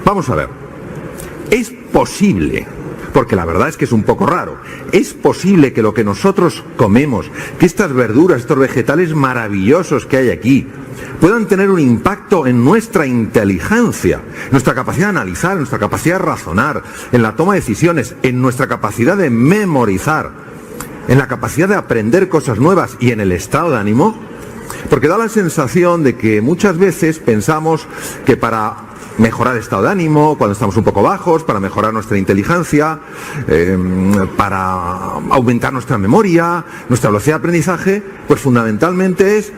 vamos a ver. Es posible, porque la verdad es que es un poco raro, es posible que lo que nosotros comemos, que estas verduras, estos vegetales maravillosos que hay aquí, puedan tener un impacto en nuestra inteligencia, nuestra capacidad de analizar, en nuestra capacidad de razonar, en la toma de decisiones, en nuestra capacidad de memorizar, en la capacidad de aprender cosas nuevas y en el estado de ánimo. Porque da la sensación de que muchas veces pensamos que para mejorar el estado de ánimo, cuando estamos un poco bajos, para mejorar nuestra inteligencia, para aumentar nuestra memoria, nuestra velocidad de aprendizaje, pues fundamentalmente es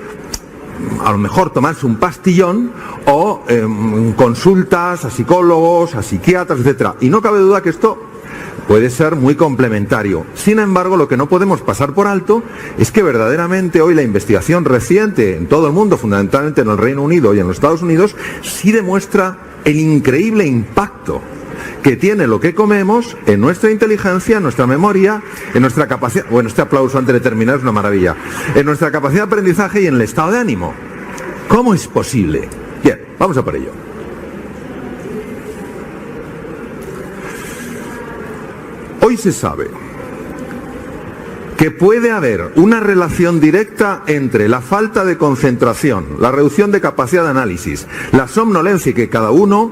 a lo mejor tomarse un pastillón o consultas a psicólogos, a psiquiatras, etcétera. Y no cabe duda que esto puede ser muy complementario. Sin embargo, lo que no podemos pasar por alto es que verdaderamente hoy la investigación reciente en todo el mundo, fundamentalmente en el Reino Unido y en los Estados Unidos, sí demuestra el increíble impacto que tiene lo que comemos en nuestra inteligencia, en nuestra memoria, en nuestra capacidad, bueno, este aplauso antes de terminar es una maravilla, en nuestra capacidad de aprendizaje y en el estado de ánimo. ¿Cómo es posible? Bien, vamos a por ello. Hoy se sabe que puede haber una relación directa entre la falta de concentración, la reducción de capacidad de análisis, la somnolencia y que cada una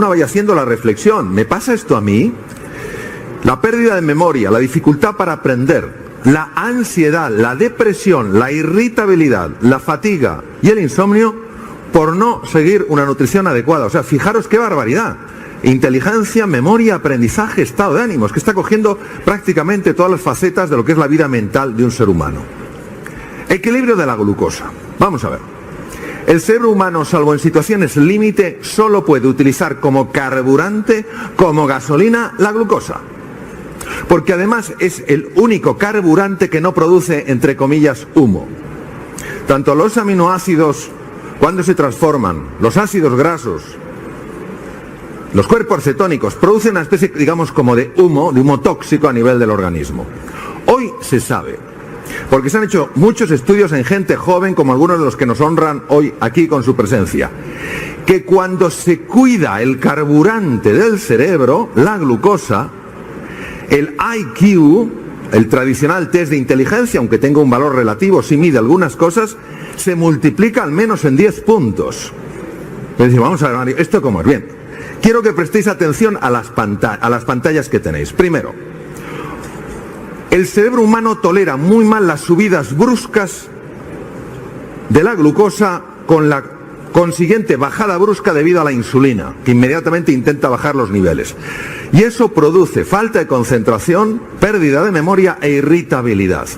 vaya haciendo la reflexión. ¿Me pasa esto a mí? La pérdida de memoria, la dificultad para aprender, la ansiedad, la depresión, la irritabilidad, la fatiga y el insomnio por no seguir una nutrición adecuada. O sea, fijaros qué barbaridad. Inteligencia, memoria, aprendizaje, estado de ánimo. Es que está cogiendo prácticamente todas las facetas de lo que es la vida mental de un ser humano. Equilibrio de la glucosa. Vamos a ver. El cerebro humano, salvo en situaciones límite, solo puede utilizar como carburante, como gasolina, la glucosa. Porque además es el único carburante que no produce, entre comillas, humo. Tanto los aminoácidos, cuando se transforman, los ácidos grasos, los cuerpos cetónicos producen una especie, digamos, como de humo tóxico a nivel del organismo. Hoy se sabe, porque se han hecho muchos estudios en gente joven, como algunos de los que nos honran hoy aquí con su presencia, que cuando se cuida el carburante del cerebro, la glucosa, el IQ, el tradicional test de inteligencia, aunque tenga un valor relativo, sí mide algunas cosas, se multiplica al menos en 10 puntos. Es decir, vamos a ver, Mario, ¿esto cómo es? Bien. Quiero que prestéis atención a las pantallas que tenéis. Primero, el cerebro humano tolera muy mal las subidas bruscas de la glucosa con la consiguiente bajada brusca debido a la insulina, que inmediatamente intenta bajar los niveles. Y eso produce falta de concentración, pérdida de memoria e irritabilidad.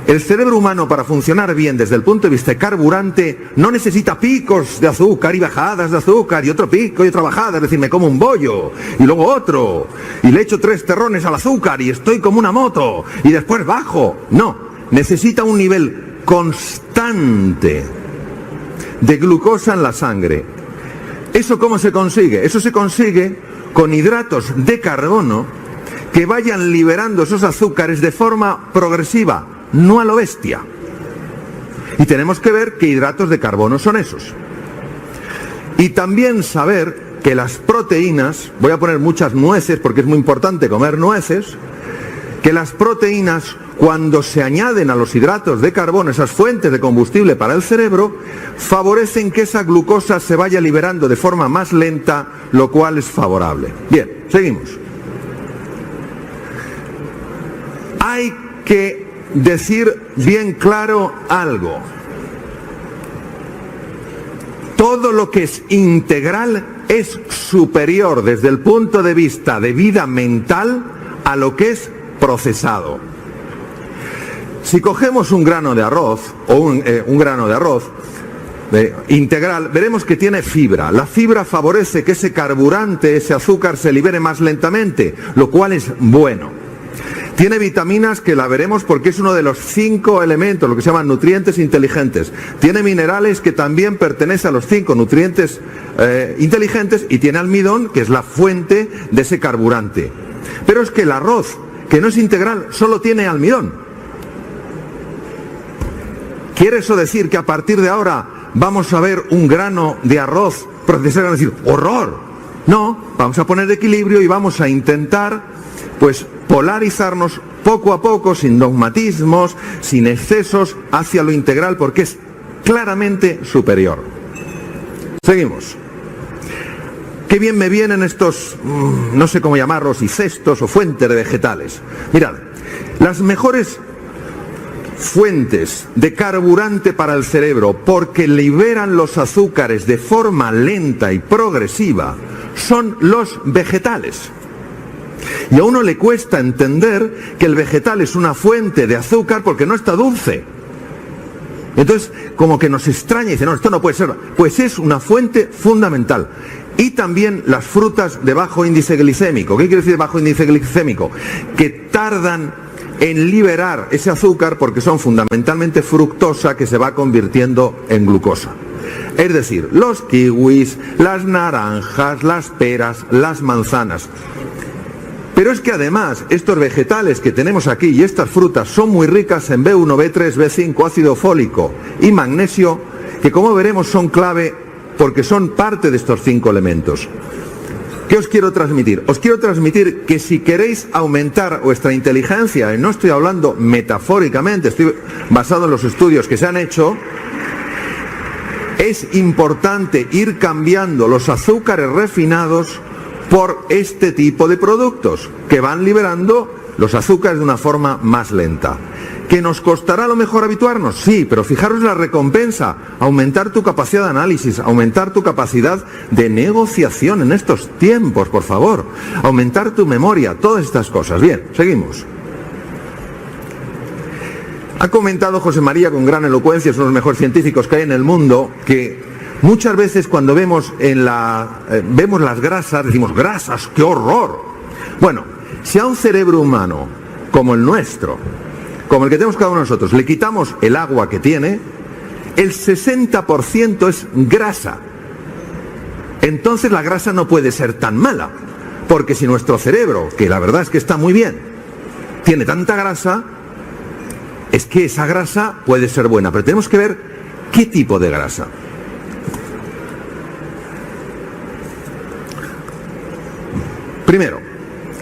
El cerebro humano, para funcionar bien desde el punto de vista de carburante, no necesita picos de azúcar y bajadas de azúcar y otro pico y otra bajada, es decir, me como un bollo y luego otro y le echo 3 terrones al azúcar y estoy como una moto y después bajo. No, necesita un nivel constante de glucosa en la sangre. ¿Eso cómo se consigue? Eso se consigue con hidratos de carbono que vayan liberando esos azúcares de forma progresiva, no a lo bestia. Y tenemos que ver qué hidratos de carbono son esos. Y también saber que las proteínas, voy a poner muchas nueces porque es muy importante comer nueces, que las proteínas, cuando se añaden a los hidratos de carbono, esas fuentes de combustible para el cerebro, favorecen que esa glucosa se vaya liberando de forma más lenta, lo cual es favorable. Bien, seguimos. Hay que decir bien claro algo. Todo lo que es integral es superior desde el punto de vista de vida mental a lo que es procesado. Si cogemos un grano de arroz o un grano de arroz integral, veremos que tiene fibra. La fibra favorece que ese carburante, ese azúcar, se libere más lentamente, lo cual es bueno. Tiene vitaminas, que la veremos porque es uno de los 5 elementos, lo que se llaman nutrientes inteligentes. Tiene minerales, que también pertenece a los 5 nutrientes inteligentes, y tiene almidón, que es la fuente de ese carburante. Pero es que el arroz, que no es integral, solo tiene almidón. ¿Quiere eso decir que a partir de ahora vamos a ver un grano de arroz procesado y decir, ¡horror! No, vamos a poner equilibrio y vamos a intentar, pues, polarizarnos poco a poco, sin dogmatismos, sin excesos, hacia lo integral, porque es claramente superior. Seguimos. Qué bien me vienen estos, no sé cómo llamarlos, y cestos o fuentes de vegetales. Mirad, las mejores fuentes de carburante para el cerebro, porque liberan los azúcares de forma lenta y progresiva, son los vegetales. Y a uno le cuesta entender que el vegetal es una fuente de azúcar porque no está dulce. Entonces, como que nos extraña y dice, no, esto no puede ser. Pues es una fuente fundamental. Y también las frutas de bajo índice glicémico. ¿Qué quiere decir bajo índice glicémico? Que tardan en liberar ese azúcar porque son fundamentalmente fructosa que se va convirtiendo en glucosa. Es decir, los kiwis, las naranjas, las peras, las manzanas. Pero es que además estos vegetales que tenemos aquí y estas frutas son muy ricas en B1, B3, B5, ácido fólico y magnesio, que como veremos son clave porque son parte de estos 5 elementos. ¿Qué os quiero transmitir? Os quiero transmitir que si queréis aumentar vuestra inteligencia, y no estoy hablando metafóricamente, estoy basado en los estudios que se han hecho, es importante ir cambiando los azúcares refinados por este tipo de productos que van liberando los azúcares de una forma más lenta. ¿Que nos costará a lo mejor habituarnos? Sí, pero fijaros la recompensa, aumentar tu capacidad de análisis, aumentar tu capacidad de negociación en estos tiempos, por favor, aumentar tu memoria, todas estas cosas. Bien, seguimos. Ha comentado José María con gran elocuencia, es uno de los mejores científicos que hay en el mundo, que muchas veces cuando vemos las grasas, decimos, grasas, ¡qué horror! Bueno, si a un cerebro humano como el nuestro, como el que tenemos cada uno de nosotros, le quitamos el agua que tiene, el 60% es grasa. Entonces la grasa no puede ser tan mala, porque si nuestro cerebro, que la verdad es que está muy bien, tiene tanta grasa, es que esa grasa puede ser buena, pero tenemos que ver qué tipo de grasa. Primero,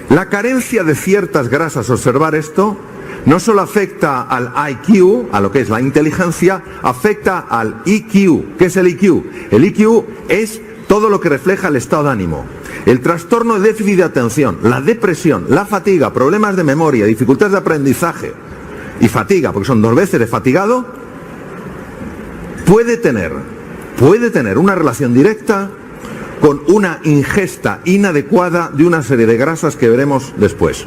la carencia de ciertas grasas, observar esto, no solo afecta al IQ, a lo que es la inteligencia, afecta al EQ. ¿Qué es el EQ? El EQ es todo lo que refleja el estado de ánimo. El trastorno de déficit de atención, la depresión, la fatiga, problemas de memoria, dificultades de aprendizaje y fatiga, porque son 2 veces de fatigado, puede tener una relación directa con una ingesta inadecuada de una serie de grasas que veremos después.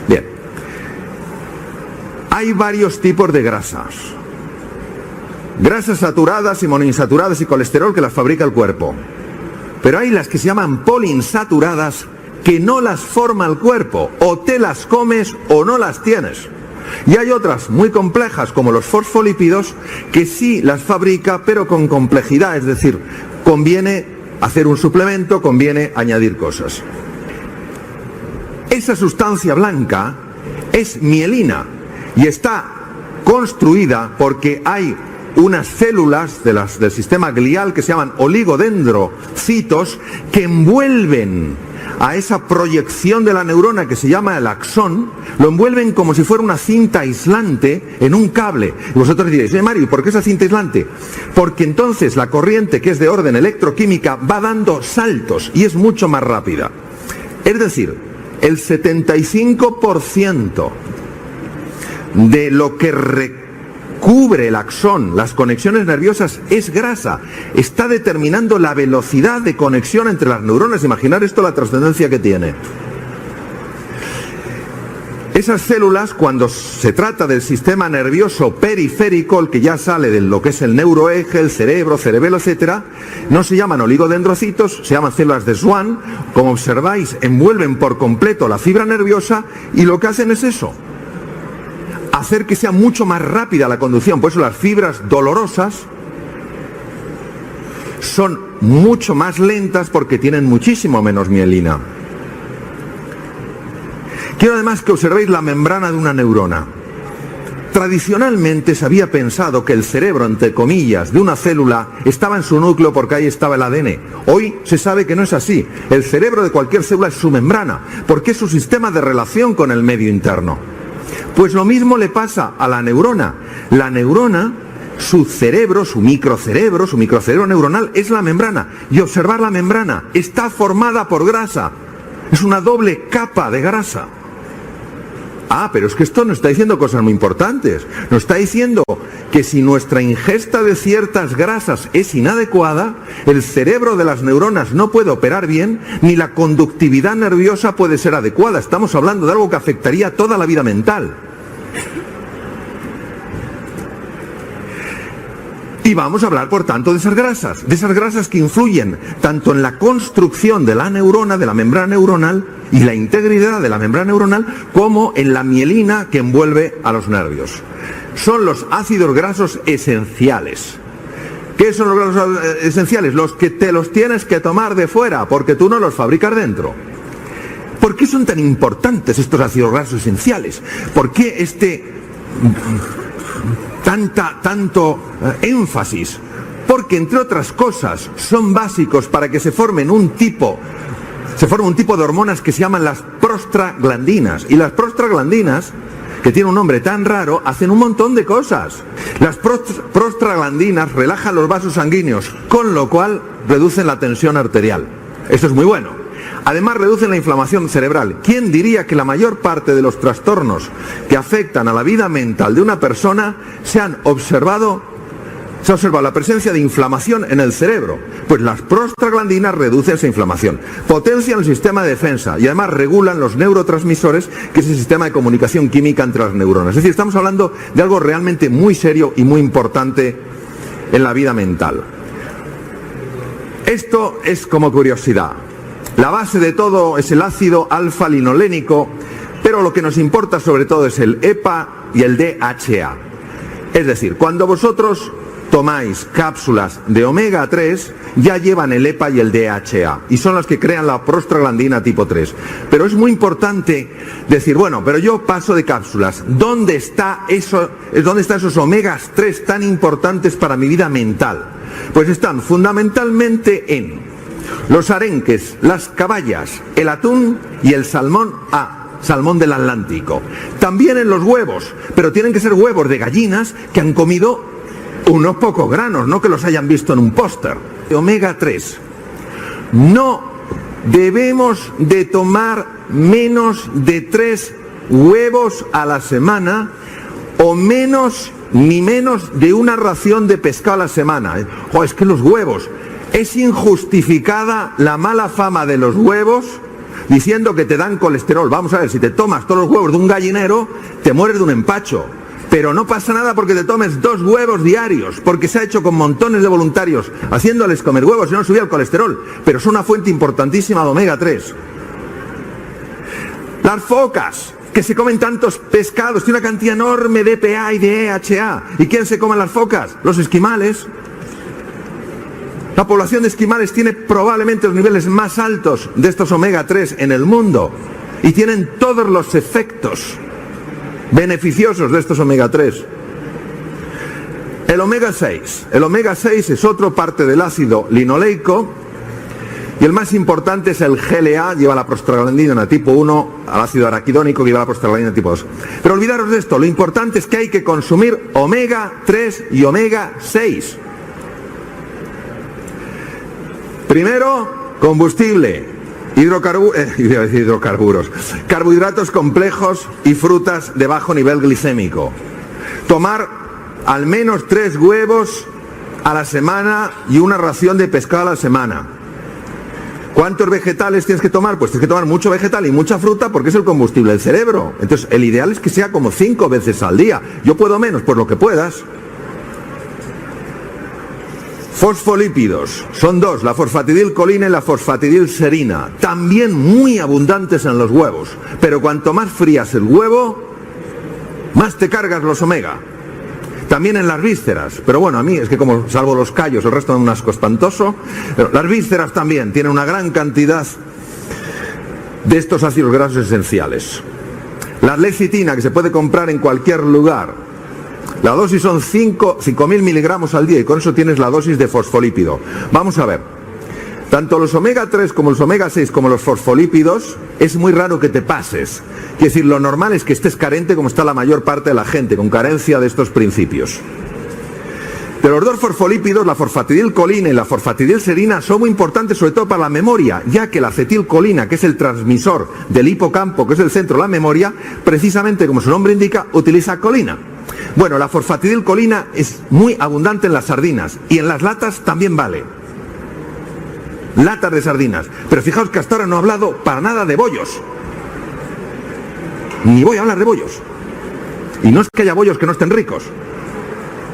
Bien, hay varios tipos de grasas. Grasas saturadas y monoinsaturadas y colesterol que las fabrica el cuerpo. Pero hay las que se llaman poliinsaturadas que no las forma el cuerpo. O te las comes o no las tienes. Y hay otras muy complejas como los fosfolípidos que sí las fabrica pero con complejidad. Es decir, conviene hacer un suplemento, conviene añadir cosas. Esa sustancia blanca es mielina y está construida porque hay unas células del sistema glial que se llaman oligodendrocitos que envuelven a esa proyección de la neurona que se llama el axón, lo envuelven como si fuera una cinta aislante en un cable. Y vosotros diréis, Mario, ¿por qué esa cinta aislante? Porque entonces la corriente, que es de orden electroquímica, va dando saltos y es mucho más rápida. Es decir, el 75% de lo que recubre el axón, las conexiones nerviosas, es grasa. Está determinando la velocidad de conexión entre las neuronas. Imaginar esto, la trascendencia que tiene. Esas células, cuando se trata del sistema nervioso periférico, el que ya sale de lo que es el neuroeje, el cerebro, cerebelo, etcétera, no se llaman oligodendrocitos, se llaman células de Schwann. Como observáis, envuelven por completo la fibra nerviosa y lo que hacen es eso, hacer que sea mucho más rápida la conducción. Por eso las fibras dolorosas son mucho más lentas porque tienen muchísimo menos mielina. Quiero además que observéis la membrana de una neurona. Tradicionalmente se había pensado que el cerebro, entre comillas, de una célula estaba en su núcleo porque ahí estaba el ADN. Hoy se sabe que no es así. El cerebro de cualquier célula es su membrana, porque es su sistema de relación con el medio interno. Pues lo mismo le pasa a la neurona. La neurona, su cerebro, su microcerebro neuronal es la membrana. Y observar la membrana, está formada por grasa. Es una doble capa de grasa. Ah, pero es que esto nos está diciendo cosas muy importantes. Nos está diciendo que si nuestra ingesta de ciertas grasas es inadecuada, el cerebro de las neuronas no puede operar bien, ni la conductividad nerviosa puede ser adecuada. Estamos hablando de algo que afectaría toda la vida mental. Y vamos a hablar, por tanto, de esas grasas que influyen tanto en la construcción de la neurona, de la membrana neuronal, y la integridad de la membrana neuronal, como en la mielina que envuelve a los nervios. Son los ácidos grasos esenciales. ¿Qué son los grasos esenciales? Los que te los tienes que tomar de fuera, porque tú no los fabricas dentro. ¿Por qué son tan importantes estos ácidos grasos esenciales? ¿Por qué tanto énfasis? Porque, entre otras cosas, son básicos para que se forme un tipo de hormonas que se llaman las prostaglandinas. Y las prostaglandinas, que tiene un nombre tan raro, hacen un montón de cosas. Las prostaglandinas relajan los vasos sanguíneos, con lo cual reducen la tensión arterial. Esto es muy bueno. Además, reducen la inflamación cerebral. ¿Quién diría que la mayor parte de los trastornos que afectan a la vida mental de una persona se ha observado la presencia de inflamación en el cerebro? Pues las prostaglandinas reducen esa inflamación, potencian el sistema de defensa y además regulan los neurotransmisores, que es el sistema de comunicación química entre las neuronas. Es decir, estamos hablando de algo realmente muy serio y muy importante en la vida mental. Esto es como curiosidad. La base de todo es el ácido alfa-linolénico, pero lo que nos importa sobre todo es el EPA y el DHA. Es decir, cuando vosotros tomáis cápsulas de omega 3, ya llevan el EPA y el DHA, y son las que crean la prostaglandina tipo 3. Pero es muy importante decir, bueno, pero yo paso de cápsulas. ¿Dónde están esos omegas 3 tan importantes para mi vida mental? Pues están fundamentalmente en los arenques, las caballas, el atún y el salmón del Atlántico. También en los huevos, pero tienen que ser huevos de gallinas que han comido unos pocos granos, no que los hayan visto en un póster. Omega 3. No debemos de tomar menos de 3 huevos a la semana, o ni menos de una ración de pescado a la semana. Es que los huevos... Es injustificada la mala fama de los huevos diciendo que te dan colesterol. Vamos a ver, si te tomas todos los huevos de un gallinero, te mueres de un empacho. Pero no pasa nada porque te tomes 2 huevos diarios, porque se ha hecho con montones de voluntarios haciéndoles comer huevos y no subía el colesterol. Pero son una fuente importantísima de omega 3. Las focas, que se comen tantos pescados, tiene una cantidad enorme de EPA y de DHA. ¿Y quién se come las focas? Los esquimales. La población de esquimales tiene probablemente los niveles más altos de estos omega 3 en el mundo, y tienen todos los efectos beneficiosos de estos omega 3. El omega 6. El omega 6 es otra parte del ácido linoleico, y el más importante es el GLA, lleva la prostaglandina tipo 1, al ácido araquidónico, que lleva la prostaglandina tipo 2. Pero olvidaros de esto, lo importante es que hay que consumir omega 3 y omega 6. Primero, combustible, hidrocarburos, carbohidratos complejos y frutas de bajo nivel glicémico. Tomar al menos 3 huevos a la semana y una ración de pescado a la semana. ¿Cuántos vegetales tienes que tomar? Pues tienes que tomar mucho vegetal y mucha fruta, porque es el combustible del cerebro. Entonces, el ideal es que sea como 5 veces al día. Yo puedo menos, pues lo que puedas. Fosfolípidos, son 2, la fosfatidilcolina y la fosfatidilserina, también muy abundantes en los huevos, pero cuanto más frías el huevo, más te cargas los omega. También en las vísceras, pero bueno, a mí es que como salvo los callos, el resto es un asco espantoso, pero las vísceras también tienen una gran cantidad de estos ácidos grasos esenciales. La lecitina, que se puede comprar en cualquier lugar, La dosis son 5.000 miligramos al día y con eso tienes la dosis de fosfolípido. Vamos a ver. Tanto los omega 3 como los omega 6 como los fosfolípidos es muy raro que te pases. Es decir, lo normal es que estés carente como está la mayor parte de la gente, con carencia de estos principios. Pero los dos fosfolípidos, la fosfatidilcolina y la fosfatidilserina, son muy importantes sobre todo para la memoria, ya que la acetilcolina, que es el transmisor del hipocampo, que es el centro de la memoria, precisamente como su nombre indica, utiliza colina. Bueno, la fosfatidilcolina es muy abundante en las sardinas y en las latas también vale. Latas de sardinas. Pero fijaos que hasta ahora no he hablado para nada de bollos. Ni voy a hablar de bollos. Y no es que haya bollos que no estén ricos.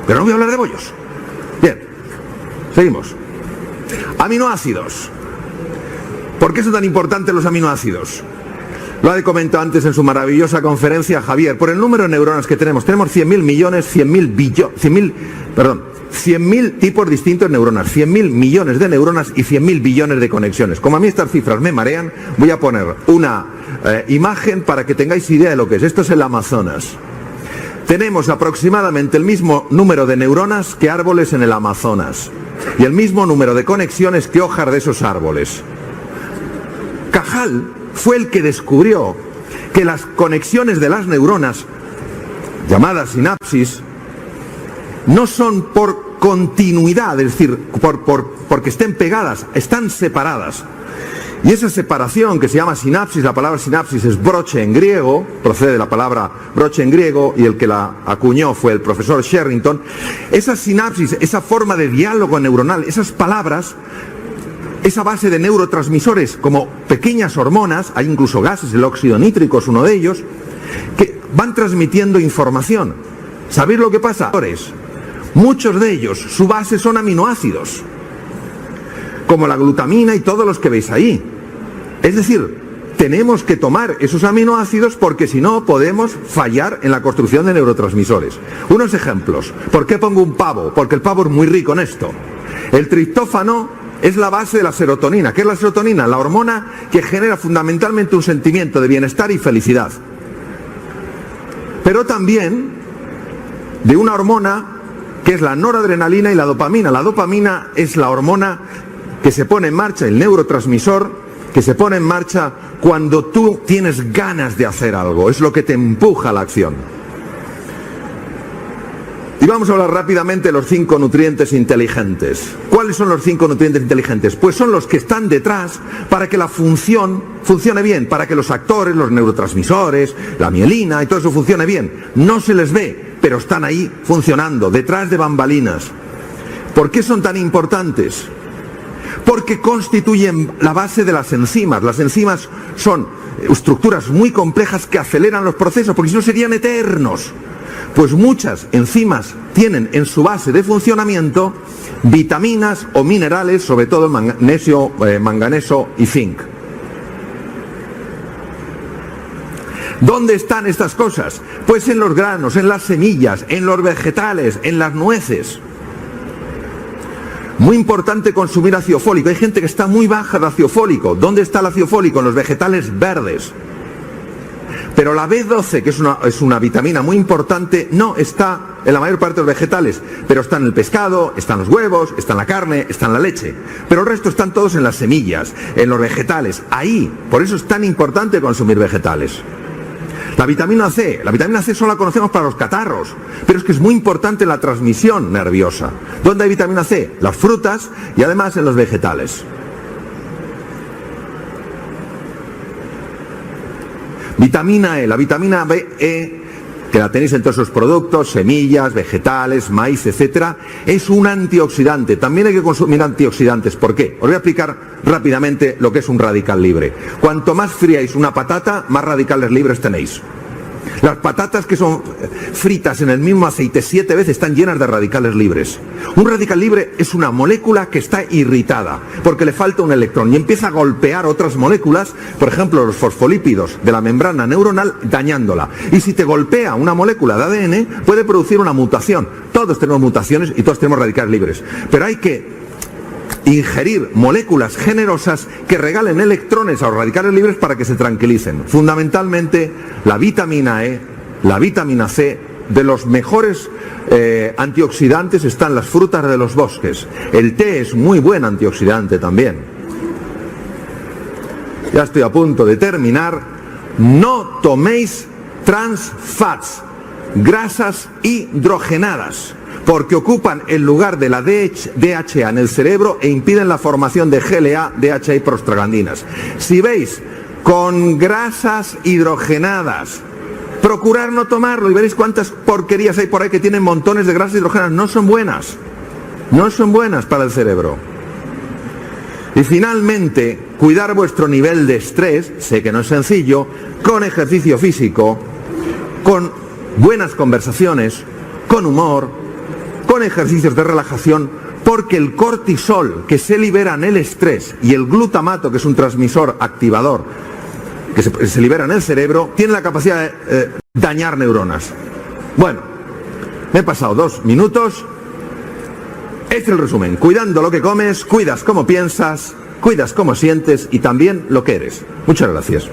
Pero no voy a hablar de bollos. Bien, seguimos. Aminoácidos. ¿Por qué son tan importantes los aminoácidos? Lo ha comentado antes en su maravillosa conferencia Javier. Por el número de neuronas que tenemos 100.000 millones, 100.000 tipos distintos de neuronas, 100.000 millones de neuronas y 100.000 billones de conexiones. Como a mí estas cifras me marean, voy a poner una imagen para que tengáis idea de lo que es. Esto es el Amazonas. Tenemos aproximadamente el mismo número de neuronas que árboles en el Amazonas y el mismo número de conexiones que hojas de esos árboles. Cajal fue el que descubrió que las conexiones de las neuronas, llamadas sinapsis, no son por continuidad, es decir, porque estén pegadas, están separadas. Y esa separación que se llama sinapsis, la palabra sinapsis es broche en griego, procede de la palabra broche en griego y el que la acuñó fue el profesor Sherrington. Esa sinapsis, esa forma de diálogo neuronal, esas palabras, esa base de neurotransmisores como pequeñas hormonas, hay incluso gases, el óxido nítrico es uno de ellos, que van transmitiendo información. ¿Sabéis lo que pasa? Muchos de ellos, su base son aminoácidos, como la glutamina y todos los que veis ahí. Es decir, tenemos que tomar esos aminoácidos porque si no podemos fallar en la construcción de neurotransmisores. Unos ejemplos. ¿Por qué pongo un pavo? Porque el pavo es muy rico en esto. El triptófano es la base de la serotonina. ¿Qué es la serotonina? La hormona que genera fundamentalmente un sentimiento de bienestar y felicidad. Pero también de una hormona que es la noradrenalina y la dopamina. La dopamina es la hormona que se pone en marcha, el neurotransmisor que se pone en marcha cuando tú tienes ganas de hacer algo, es lo que te empuja a la acción. Y vamos a hablar rápidamente de los 5 nutrientes inteligentes. ¿Cuáles son los 5 nutrientes inteligentes? Pues son los que están detrás para que la función funcione bien, para que los actores, los neurotransmisores, la mielina y todo eso funcione bien. No se les ve, pero están ahí funcionando, detrás de bambalinas. ¿Por qué son tan importantes? Porque constituyen la base de las enzimas. Las enzimas son estructuras muy complejas que aceleran los procesos, porque si no serían eternos. Pues muchas enzimas tienen en su base de funcionamiento vitaminas o minerales, sobre todo magnesio, manganeso y zinc. ¿Dónde están estas cosas? Pues en los granos, en las semillas, en los vegetales, en las nueces. Muy importante consumir ácido fólico. Hay gente que está muy baja de ácido fólico. ¿Dónde está el ácido fólico? En los vegetales verdes. Pero la B12, que es una vitamina muy importante, no está en la mayor parte de los vegetales. Pero está en el pescado, está en los huevos, está en la carne, está en la leche. Pero el resto están todos en las semillas, en los vegetales. Ahí, por eso es tan importante consumir vegetales. La vitamina C solo la conocemos para los catarros, pero es que es muy importante en la transmisión nerviosa. ¿Dónde hay vitamina C? Las frutas y además en los vegetales. Vitamina E, la vitamina BE, que la tenéis en todos esos productos, semillas, vegetales, maíz, etcétera, es un antioxidante. También hay que consumir antioxidantes. ¿Por qué? Os voy a explicar rápidamente lo que es un radical libre. Cuanto más fríais una patata, más radicales libres tenéis. Las patatas que son fritas en el mismo aceite 7 veces están llenas de radicales libres. Un radical libre es una molécula que está irritada porque le falta un electrón y empieza a golpear otras moléculas, por ejemplo los fosfolípidos de la membrana neuronal, dañándola. Y si te golpea una molécula de ADN, puede producir una mutación. Todos tenemos mutaciones y todos tenemos radicales libres. Pero hay que ingerir moléculas generosas que regalen electrones a los radicales libres para que se tranquilicen. Fundamentalmente la vitamina E, la vitamina C de los mejores antioxidantes están las frutas de los bosques. El té es muy buen antioxidante también. Ya estoy a punto de terminar. No toméis trans fats, grasas hidrogenadas, porque ocupan el lugar de la DHA en el cerebro e impiden la formación de GLA, DHA y prostaglandinas. Si veis con grasas hidrogenadas, procurar no tomarlo y veréis cuántas porquerías hay por ahí que tienen montones de grasas hidrogenadas. No son buenas. No son buenas para el cerebro. Y finalmente, cuidar vuestro nivel de estrés, sé que no es sencillo, con ejercicio físico, con buenas conversaciones, con humor, con ejercicios de relajación, porque el cortisol que se libera en el estrés y el glutamato, que es un transmisor activador, que se libera en el cerebro, tiene la capacidad de dañar neuronas. Bueno, me he pasado 2 minutos. Este es el resumen. Cuidando lo que comes, cuidas cómo piensas, cuidas cómo sientes y también lo que eres. Muchas gracias.